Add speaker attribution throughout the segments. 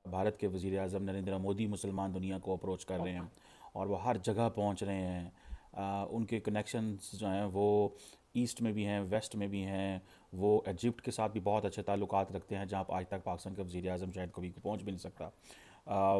Speaker 1: भारत के वज़ीर आज़म नरेंद्र मोदी मुसलमान दुनिया को अप्रोच कर रहे हैं और वो हर जगह पहुंच रहे हैं। उनके कनेक्शंस जो हैं वो ईस्ट में भी हैं, वेस्ट में भी हैं। वो इजिप्ट के साथ भी बहुत अच्छे ताल्लुकात रखते हैं, जहाँ आज तक पाकिस्तान का वज़ीर आज़म शायद कभी पहुंच भी नहीं सकता।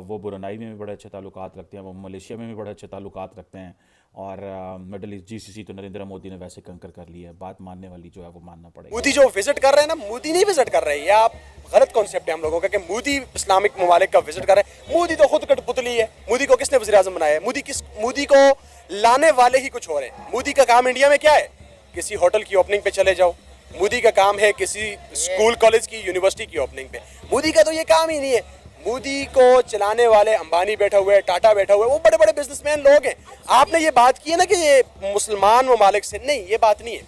Speaker 1: वो ब्रुनाई में भी बड़े अच्छे ताल्लुकात रखते हैं, वो मलेशिया में भी बड़े अच्छे ताल्लुकात रखते हैं। और मिडल ईस्ट जीसीसी तो नरेंद्र मोदी ने वैसे कंकर कर लिया है, बात मानने वाली जो है वो मानना पड़ेगा।
Speaker 2: मोदी जो विजिट कर रहे हैं ना, मोदी नहीं विजिट कर रहे हैं, ये आप गलत कॉन्सेप्ट है हम लोगों का कि मोदी इस्लामिक ममालिक का विजिट कर रहे हैं। मोदी तो खुद कठपुतली है। मोदी को किसने वज़ीर आज़म बनाया है? मोदी को लाने वाले ही कुछ और हैं। मोदी का काम इंडिया में क्या है? किसी होटल की ओपनिंग पे चले जाओ। मोदी का काम है किसी स्कूल कॉलेज की यूनिवर्सिटी की ओपनिंग पे। मोदी का तो ये काम ही नहीं है। मोदी को चलाने वाले अंबानी बैठा हुआ है, टाटा बैठा हुआ है, वो बड़े बड़े बिजनेसमैन लोग हैं। आपने ये बात की है ना कि ये मुसलमान ममालिक से, नहीं, ये बात नहीं है।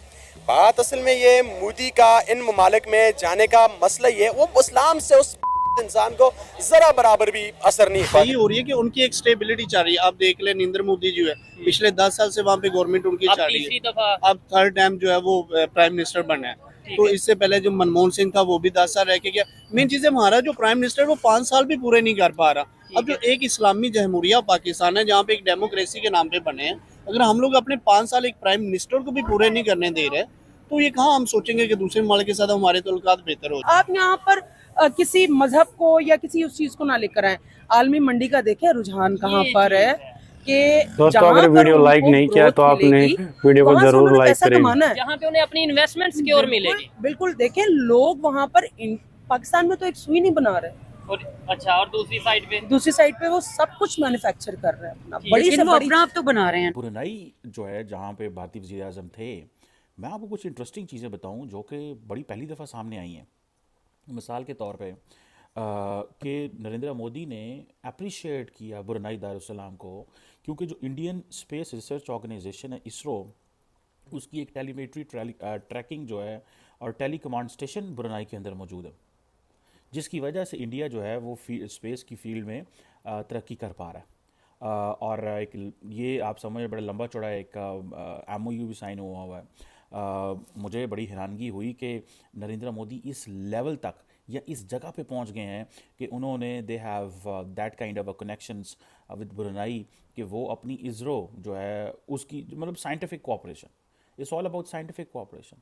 Speaker 2: बात असल में ये मोदी का इन ममालिक में जाने का मसला ये है, वो इस्लाम से उस इंसान को जरा बराबर भी असर नहीं
Speaker 3: यही हो रही है कि उनकी एक स्टेबिलिटी चाह रही है। आप देख ले, नरेंद्र मोदी जो है पिछले 10 साल से वहाँ पे गवर्नमेंट उनकी चाह रही है। अब थर्ड टाइम जो है वो प्राइम मिनिस्टर बना है। तो इससे पहले जो मनमोहन सिंह था वो भी 10 साल रह के गया। मेन चीज है, हमारा जो प्राइम मिनिस्टर वो 5 साल भी पूरे नहीं कर पा रहा। अब जो एक इस्लामी जमहूरिया पाकिस्तान है जहाँ पे एक डेमोक्रेसी के नाम पे बने हैं, अगर हम लोग अपने 5 साल एक प्राइम मिनिस्टर को भी पूरे नहीं करने दे रहे, तो ये कहाँ हम सोचेंगे कि दूसरे ममालिक के साथ हमारे तल्लुकात बेहतर हो।
Speaker 4: आप यहाँ पर किसी मजहब को या किसी उस चीज को ना लेकर आए। आलमी मंडी का देखें रुझान कहाँ पर है कि
Speaker 5: दोस्तों, अगर वीडियो लाइक नहीं किया तो आपने वीडियो को जरूर लाइक करें,
Speaker 6: जहाँ पे उन्हें अपनी इन्वेस्टमेंट सिक्योर मिलेगी।
Speaker 4: बिल्कुल देखें, लोग वहाँ पर पाकिस्तान में तो एक सुई नहीं बना रहे।
Speaker 6: और अच्छा, और दूसरी साइड पे
Speaker 4: वो सब कुछ मैन्युफैक्चर कर रहे हैं अपना, बड़ी से बड़ी
Speaker 6: अपना आप तो बना रहे हैं।
Speaker 1: ब्रुनाई जो है जहाँ पे भारतीय वज़ीर आज़म थे, मैं आपको कुछ इंटरेस्टिंग चीज़ें बताऊं जो कि बड़ी पहली दफ़ा सामने आई हैं। मिसाल के तौर पे कि नरेंद्र मोदी ने अप्रिशिएट किया ब्रुनाई दारुसलाम को, क्योंकि जो इंडियन स्पेस रिसर्च ऑर्गेनाइजेशन है इसरो, उसकी एक टेलीमेट्री ट्रैकिंग जो है और टेली कमांड स्टेशन ब्रुनाई के अंदर मौजूद है, जिसकी वजह से इंडिया जो है वो स्पेस की फील्ड में तरक्की कर पा रहा है। और एक ये आप समझ, बड़ा लंबा चौड़ा एक MOU भी साइन हुआ है। मुझे बड़ी हैरानगी हुई कि नरेंद्र मोदी इस लेवल तक या इस जगह पे पहुंच गए हैं कि उन्होंने they have that kind of connections with Brunei, कि वो अपनी इसरो जो है उसकी मतलब scientific cooperation, it's all about scientific cooperation.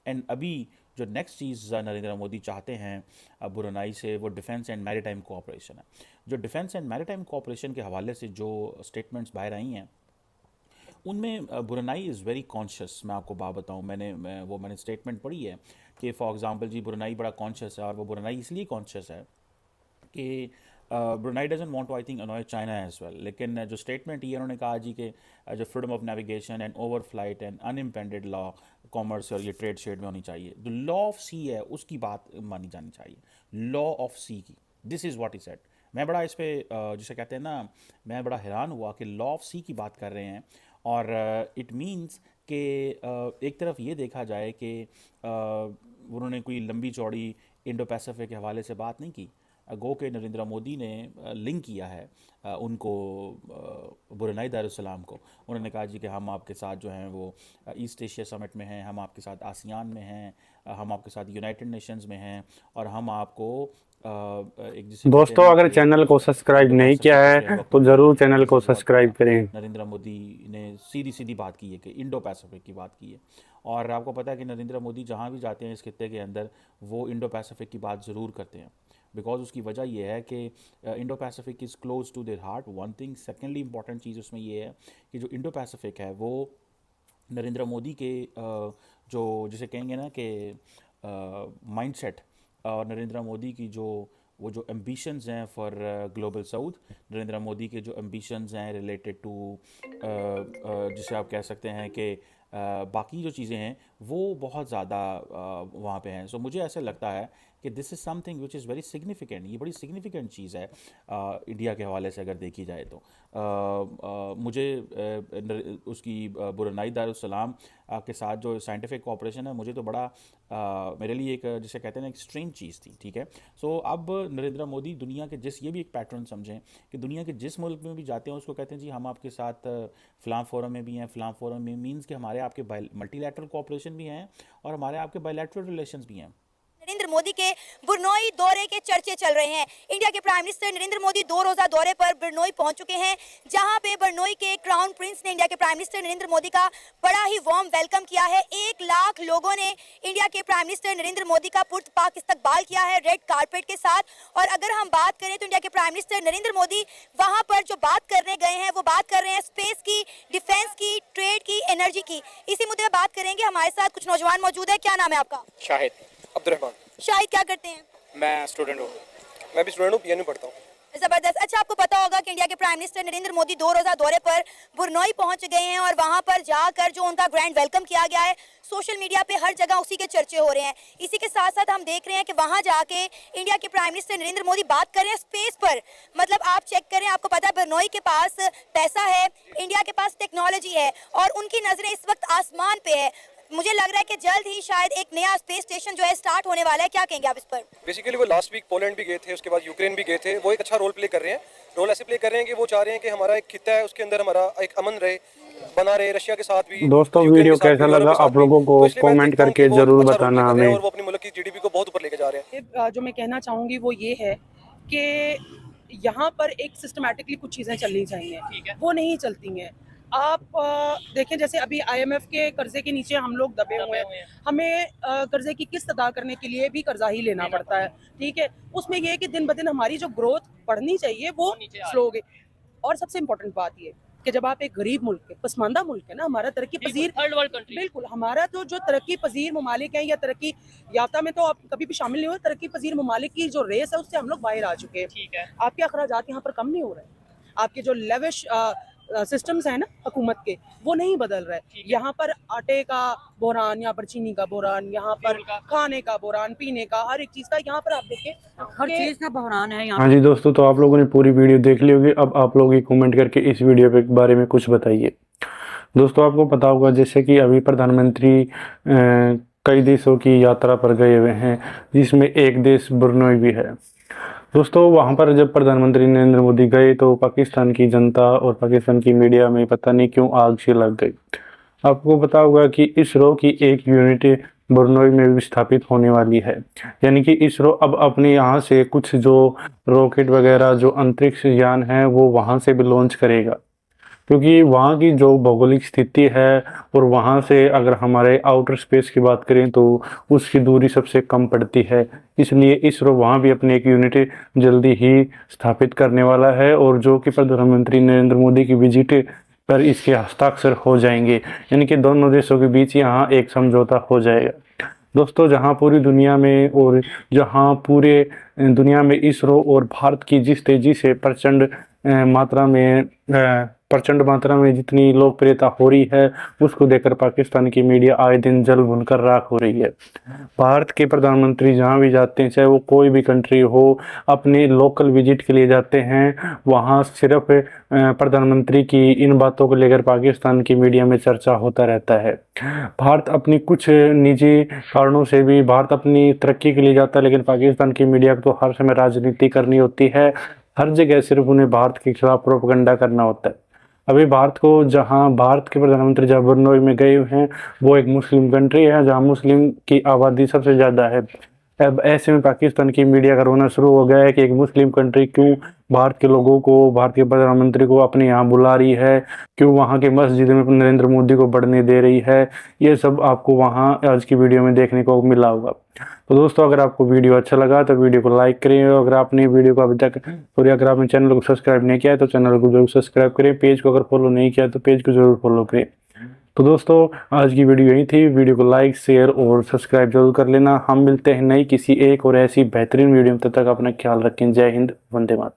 Speaker 1: And अभी जो नेक्स्ट चीज़ नरेंद्र मोदी चाहते हैं ब्रुनाई से, वो डिफेंस एंड मैरीटाइम कोऑपरेशन है। जो डिफेंस एंड मैरीटाइम कोऑपरेशन के हवाले से जो स्टेटमेंट्स बाहर आई हैं, उनमें ब्रुनाई इज़ वेरी कॉन्शियस। मैं आपको बात बताऊं, मैंने स्टेटमेंट पढ़ी है कि फॉर एग्जांपल जी ब्रुनाई बड़ा कॉन्शियस है, और वो ब्रुनाई इसलिए कॉन्शियस है कि Brunei doesn't want to, I think, annoy China as well. लेकिन जो स्टेटमेंट ये उन्होंने कहा जी कि जो freedom of navigation and overflight and unimpeded law commerce और ये ट्रेड शेड में होनी चाहिए। जो लॉ ऑफ सी है उसकी बात मानी जानी चाहिए, लॉ ऑफ सी की। This is what he said. मैं बड़ा इस पर जिसे कहते हैं ना, मैं बड़ा हैरान हुआ कि लॉ ऑफ सी की बात कर रहे हैं। और इट मीन्स कि एक तरफ ये देखा जाए कि उन्होंने कोई लंबी चौड़ी इंडो पैसिफिक के हवाले से बात नहीं की। गो के नरेंद्र मोदी ने लिंक किया है उनको, ब्रुनाई दारुसलाम को। उन्होंने कहा जी कि हम आपके साथ जो हैं वो ईस्ट एशिया समिट में हैं, हम आपके साथ आसियान में हैं, हम आपके साथ यूनाइटेड नेशंस में हैं, और हम आपको एक जिसे
Speaker 5: दोस्तों अगर चैनल को सब्सक्राइब नहीं किया है तो ज़रूर चैनल को सब्सक्राइब करें।
Speaker 1: नरेंद्र मोदी ने सीधी सीधी बात की है कि इंडो पैसिफिक की बात की है। और आपको पता है कि नरेंद्र मोदी जहाँ भी जाते हैं इस खित्ते के अंदर, वो इंडो पैसिफिक की बात ज़रूर करते हैं, बिकॉज उसकी वजह यह है कि Indo Pacific is close to their heart, one thing. Secondly important चीज़ उसमें ये है कि जो इंडो पैसिफिक है वो नरेंद्र मोदी के जो जिसे कहेंगे ना कि माइंडसेट, और नरेंद्र मोदी की वो जो एम्बिशंस हैं for global south, Narendra Modi के जो एम्बिशंस हैं रिलेटेड टू जिसे आप कह सकते हैं कि बाकी जो चीज़ें हैं वो बहुत ज़्यादा वहाँ पे हैं। सो मुझे ऐसा लगता है कि this is something which is very significant. ये बड़ी सिग्निफिकेंट चीज़ है इंडिया के हवाले से अगर देखी जाए तो। मुझे उसकी ब्रुनाई दारुसलाम के साथ जो साइंटिफिक कोऑपरेशन है, मुझे तो बड़ा मेरे लिए एक जिसे कहते हैं ना एक स्ट्रेंज चीज़ थी। ठीक है, सो अब नरेंद्र मोदी दुनिया के ये भी एक पैटर्न समझें कि दुनिया के जिस मुल्क में भी जाते हैं उसको कहते हैं जी हम आपके साथ फ़लाँ फोरम में भी हैं, फ़लाँ फोरम में मीन्स कि हमारे आपके मल्टीलैटरल कोऑपरेशन भी हैं और हमारे आपके बायलैटरल रिलेशंस भी हैं।
Speaker 7: नरेंद्र मोदी के बुरनोई दौरे के चर्चे चल रहे हैं। इंडिया के प्राइम मिनिस्टर नरेंद्र मोदी 2 रोजा दौरे पर बुरनोई पहुंच चुके हैं, जहां पे बुरनोई के क्राउन प्रिंस ने इंडिया के प्राइम मिनिस्टर नरेंद्र मोदी का बड़ा ही वार्म वेलकम किया है। 1 लाख लोगों ने इंडिया के प्राइम मिनिस्टर नरेंद्र मोदी का पुरतपाक इस्तकबाल किया है रेड कारपेट के साथ। और अगर हम बात करें तो इंडिया के प्राइम मिनिस्टर नरेंद्र मोदी वहां पर जो बात करने गए हैं वो बात कर रहे हैं स्पेस की, डिफेंस की, ट्रेड की, एनर्जी की। इसी मुद्दे पर बात करेंगे। हमारे साथ कुछ नौजवान मौजूद है। क्या नाम है आपका?
Speaker 2: शाहिद अब्दुर्रहमान।
Speaker 7: शाहिद, क्या करते हैं?
Speaker 2: मैं स्टूडेंट हूँ। मैं भी स्टूडेंट हूँ, पीएनयू पढ़ता हूँ।
Speaker 7: जबरदस्त। अच्छा, आपको पता होगा कि इंडिया के प्राइम मिनिस्टर नरेंद्र मोदी 2 रोजा दौरे पर बुरनोई पहुंच गए हैं और वहां पर जाकर जो उनका ग्रैंड वेलकम किया गया है, सोशल मीडिया पे हर जगह उसी के चर्चे हो रहे हैं। इसी के साथ साथ हम देख रहे हैं कि वहां जाके इंडिया के प्राइम मिनिस्टर नरेंद्र मोदी बात कर रहे हैं स्पेस पर। मतलब आप चेक करें, आपको पता है बुरनोई के पास पैसा है, इंडिया के पास टेक्नोलॉजी है और उनकी नजरें इस वक्त आसमान पे है। मुझे लग रहा है कि जल्द ही शायद एक नया स्पेस स्टेशन जो है स्टार्ट होने वाला है। क्या कहेंगे आप इस पर?
Speaker 2: बेसिकली वो लास्ट वीक पोलैंड भी गए थे, उसके बाद यूक्रेन भी गए थे। वो एक अच्छा रोल प्ले कर रहे हैं। रोल ऐसे प्ले कर रहे हैं कि वो चाह रहे हैं कि हमारा एक खिता है उसके अंदर हमारा एक अमन रहे, बना रहे, रशिया के साथ भी।
Speaker 5: दोस्तों वीडियो कैसा लगा आप लोगों को कमेंट करके जरूर बताना हमें।
Speaker 2: और वो अपनी मुल्क की जीडीपी को बहुत ऊपर लेके जा रहे हैं।
Speaker 4: जो मैं कहना चाहूँगी वो ये है कि यहाँ पर एक सिस्टमैटिकली कुछ चीज़ें चलनी चाहिए, वो नहीं चलती हैं। आप देखें, जैसे अभी IMF के कर्जे के नीचे हम लोग दबे हुए हैं। हमें कर्जे की किस्त अदा करने के लिए भी कर्जा ही लेना पड़ता है, ठीक है। उसमें यह है कि दिन ब दिन हमारी जो ग्रोथ बढ़नी चाहिए वो स्लो हो गई। और सबसे इम्पोर्टेंट बात ये कि जब आप एक गरीब मुल्क है, पसमानदा मुल्क है ना, हमारा तरक्की पजीर,
Speaker 6: थर्ड वर्ल्ड कंट्री, बिल्कुल
Speaker 4: हमारा तो जो तरक्की पजीर ममालिक हैं या तरक्की याफ्ता में तो आप कभी भी शामिल नहीं हुए। तरक्की पजीर ममालिक की जो रेस है उससे हम लोग बाहर आ चुके हैं।
Speaker 6: ठीक है।
Speaker 4: आपके अखराजात यहाँ पर कम नहीं हो रहे हैं, आपके जो लेविश सिस्टम्स है ना हुकूमत के, वो नहीं बदल रहे। यहाँ पर आटे का बोरान, यहाँ पर चीनी का बोरान, यहाँ पर खाने का बोरान, पीने का, हर एक चीज का यहाँ पर आप देखें
Speaker 6: हर चीज का बहरान है यहाँ।
Speaker 5: हाँ जी दोस्तों, तो आप लोगों ने पूरी वीडियो देख ली होगी। अब आप लोग ही कमेंट करके इस वीडियो के बारे में कुछ बताइए। दोस्तों आपको पता होगा जैसे कि अभी प्रधानमंत्री कई देशों की यात्रा पर गए हुए हैं, जिसमें एक देश बुरनोई भी है। दोस्तों वहाँ पर जब प्रधानमंत्री नरेंद्र मोदी गए तो पाकिस्तान की जनता और पाकिस्तान की मीडिया में पता नहीं क्यों आग सी लग गई। आपको पता होगा कि इसरो की एक यूनिट बुरनोई में भी स्थापित होने वाली है, यानी कि इसरो अब अपने यहाँ से कुछ जो रॉकेट वगैरह जो अंतरिक्ष यान है वो वहाँ से भी लॉन्च करेगा, क्योंकि वहाँ की जो भौगोलिक स्थिति है और वहाँ से अगर हमारे आउटर स्पेस की बात करें तो उसकी दूरी सबसे कम पड़ती है। इसलिए इसरो वहाँ भी अपनी एक यूनिट जल्दी ही स्थापित करने वाला है और जो कि प्रधानमंत्री नरेंद्र मोदी की विजिट पर इसके हस्ताक्षर हो जाएंगे, यानी कि दोनों देशों के बीच यहाँ एक समझौता हो जाएगा। दोस्तों जहाँ पूरी दुनिया में और जहाँ पूरे दुनिया में इसरो और भारत की जिस तेज़ी से प्रचंड मात्रा में जितनी लोकप्रियता हो रही है, उसको देखकर पाकिस्तान की मीडिया आए दिन जल भुनकर राख हो रही है। भारत के प्रधानमंत्री जहाँ भी जाते हैं, चाहे वो कोई भी कंट्री हो, अपने लोकल विजिट के लिए जाते हैं, वहाँ सिर्फ प्रधानमंत्री की इन बातों को लेकर पाकिस्तान की मीडिया में चर्चा होता रहता है। भारत अपनी कुछ निजी कारणों से भी भारत अपनी तरक्की के लिए जाता है, लेकिन पाकिस्तान की मीडिया को तो हर समय राजनीति करनी होती है। हर जगह सिर्फ उन्हें भारत के खिलाफ प्रोपेगेंडा करना होता है। अभी भारत के प्रधानमंत्री जहाँ बुरनोई में गए हुए हैं, वो एक मुस्लिम कंट्री है जहाँ मुस्लिम की आबादी सबसे ज़्यादा है। अब ऐसे में पाकिस्तान की मीडिया का रोना शुरू हो गया है कि एक मुस्लिम कंट्री क्यों भारत के लोगों को, भारत के प्रधानमंत्री को अपने यहाँ बुला रही है, क्यों वहाँ के मस्जिद में नरेंद्र मोदी को बढ़ने दे रही है। ये सब आपको वहाँ आज की वीडियो में देखने को मिला होगा। तो दोस्तों अगर आपको वीडियो अच्छा लगा तो वीडियो को लाइक करें, और अगर आपने वीडियो को अभी तक अगर आपने चैनल को सब्सक्राइब नहीं किया है तो चैनल को जरूर सब्सक्राइब करें। पेज को अगर फॉलो नहीं किया तो पेज को जरूर फॉलो करें। तो दोस्तों आज की वीडियो यही थी। वीडियो को लाइक, शेयर और सब्सक्राइब जरूर कर लेना। हम मिलते हैं नई किसी एक और ऐसी बेहतरीन वीडियो में। तब तक अपना ख्याल रखें। जय हिंद, वंदे मातरम।